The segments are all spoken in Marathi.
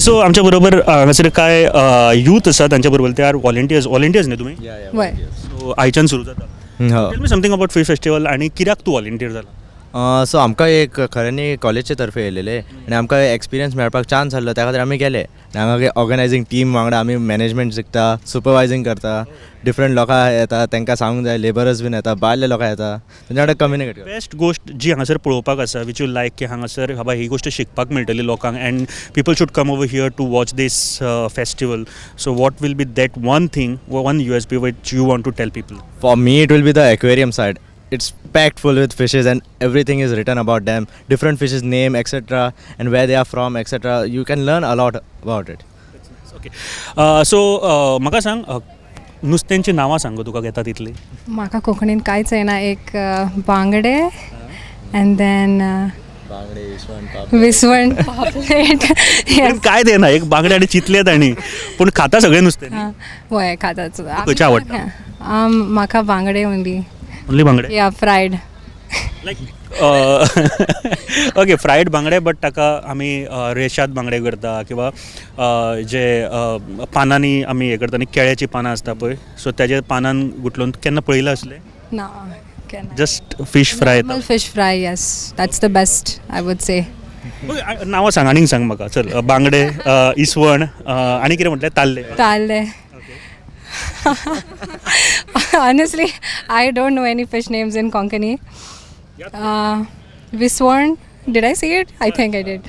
सो आमच्या बरोबर हांगासर काय यूथ आसा तांच्या बरोबर ते आर व्हॉलंटियर्स न्ही तुमी वय सो आयच्यान सुरू जाता tell me something about fish festival आनी कित्याक तूं व्हॉलंटियर जाला सो आमकां एक खऱ्यांनी कॉलेजचे तर्फे येयलेले आनी आमकां एक्सपिरियन्स मेळपाक चान्स आसलो त्या खातीर आमी गेले आनी हांगा ऑर्गनायझींग टीम वांगडा आमी मॅनेजमेंट शिकता सुपरवायझींग करता डिफरंट लोकां येता तांकां सांगूंक जाय लेबरर्स बीन येता भायले लोकां येता तेंच्या वांगडा कम्युनिकेट करता बेस्ट गोष्ट जी हांगासर पळोवपाक आसा वीच यू लायक की हांगासर बाबा ही गोष्ट शिकपाक मेळटली लोकांक and people should come over here to watch this festival so what will be that one thing one USP which you want to tell people for me it will be the aquarium side it's packed full with fishes and everything is written about them, different fishes name etc and where they are from etc. You can learn a lot about it. Okay so म्हाका सांग नुस्त्यांची नांवां सांग तुका घेता तितली म्हाका कोंकणीन कांयच येना एक बांगडे अँड देन विसवण पापलेट काय देना एक बांगडे आनी चितले ताणी पूण खाता सगळे नुस्तें वय खाताच खंयचें आवडटा म्हाका बांगडे ओन्ली ओन्ली बांगडे या फ्रायड लायक ओके फ्रायड बांगडे बट ताका आमी रेशाद बांगडे करता किंवा जे पानांनी आमी हे करता न्ही केळ्याची पानां आसता पळय सो तेजे पानान गुटलून केन्ना पळयलां असलें ना just fish fry fish fry yes that's the best I would से नांवां सांग आनीक सांग म्हाका चल बांगडे इसवण आनी कितें म्हटलें ताल्ले ताल्ले honestly I don't know any fish names in Konkani. Viswan, did I say it? I think I did.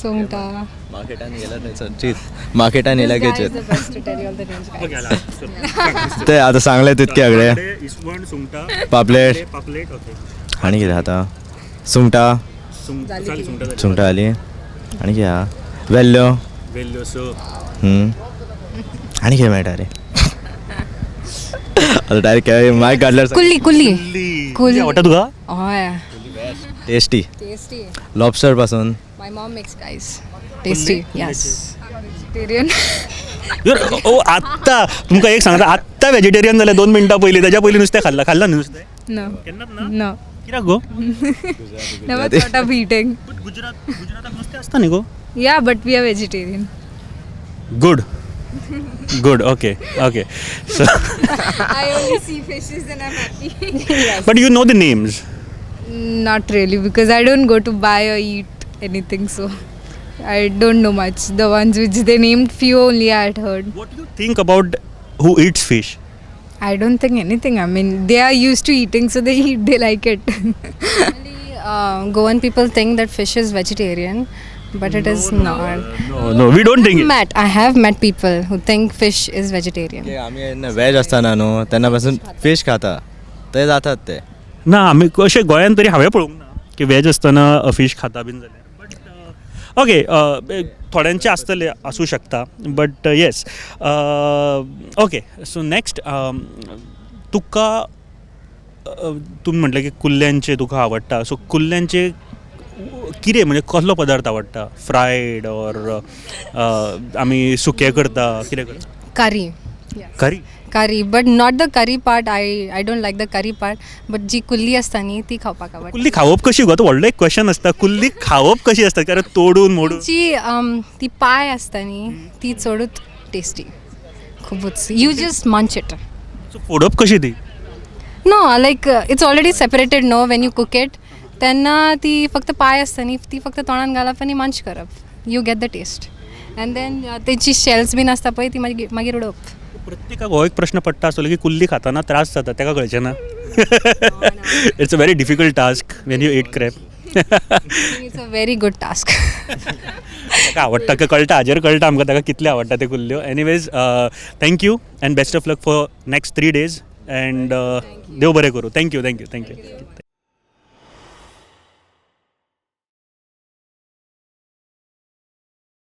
Sungta. मार्केटान येयला This guy घेचे is the best to tell you all the names. ते आतां सांगले तितके सगळे इसवण सुंगटा पापलेट पापलेट ओके आनी कितें आतां सुंगटां सुंगटा सुंगटां जाली आनी कितें आहा वेल्ल्यो वेल्ल्यो सो आनी कितें मेळटा रे आतां डायरेक्ट मायक काडल्यार कुल्ली कुल्ली आवडटा तुका हय टेस्टी tasty. लॉबस्टर पासून My mom makes guys tasty. Yes. Vegetarian. ओ आत्ता तुमकां एक सांगता आत्ता वेजिटेरियन जालें 2 मिनटां पयलीं तेज्या पयलीं नुस्तें खाल्ला न्ही नुस्तें No. केन्नाच ना No. कित्याक गो Never thought of eating. गुजराताक नुस्तें आसता न्ही गो Yeah, but we are vegetarian. Good okay so I only see fishes and I'm happy. Yes. But you know the names Not really because I don't go to buy or eat anything, so I don't know much. The ones which they named, few only I had heard. What do you think about who eats fish? I don't think anything. I mean, they are used to eating, so they eat. They like it. Normally, Goan people think that fish is vegetarian, but it is not. No, we don't think it. I have met people who think fish is vegetarian. आमी वेज आसतना न्हू तेन्ना पासून फिश खाता ते जातात ते ना आमी अशें गोंयान तरी हांवें पळोवंक ना की वेज आसतना फिश खाता बीन जाल्यार बट ओके थोड्यांचे आसतले आसूं शकता but yes okay so next तुका तुमी म्हटलें की कुल्ल्यांचे तुका आवडटा सो कुल्ल्यांचे कितें म्हणजे कसलो पदार्थ आवडटा फ्रायड ऑर आमी सुके करता कितें करता Curry. Curry, but not the curry part. I don't like the curry part. But जी कुल्ली असता नी ती खावपाक आवडटा. कुल्ली खावप कशी गो तो व्हडलो एक क्वेश्चन आसता कुल्ली खावप कशी आसता कारण तोडून मोडून जी ती पाय असता नी ती चडूच टेस्टी खूपच यू जस्ट मंच इट सो फोडप कशी ती know like it's already separated know when you cook it तेन्ना ती फक्त पाय असता नी ती फक्त तोंडान घालप आनी मंच करप you get the taste and then तेची शेल्स बीन आसता पळय ती मागीर उडोवप प्रत्येकाक हो एक प्रश्न पडटा आसतलो की कुल्ली खाताना त्रास जाता तेका कळचें ना it's a very difficult task Wien you eat crab it's a very good task ताका आवडटा की कळटा हाजेर कळटा आमकां ताका कितले आवडटा ते कुल्ल्यो anyways thank you and best of luck for next 3 days and देव बरें करूं थँक्यू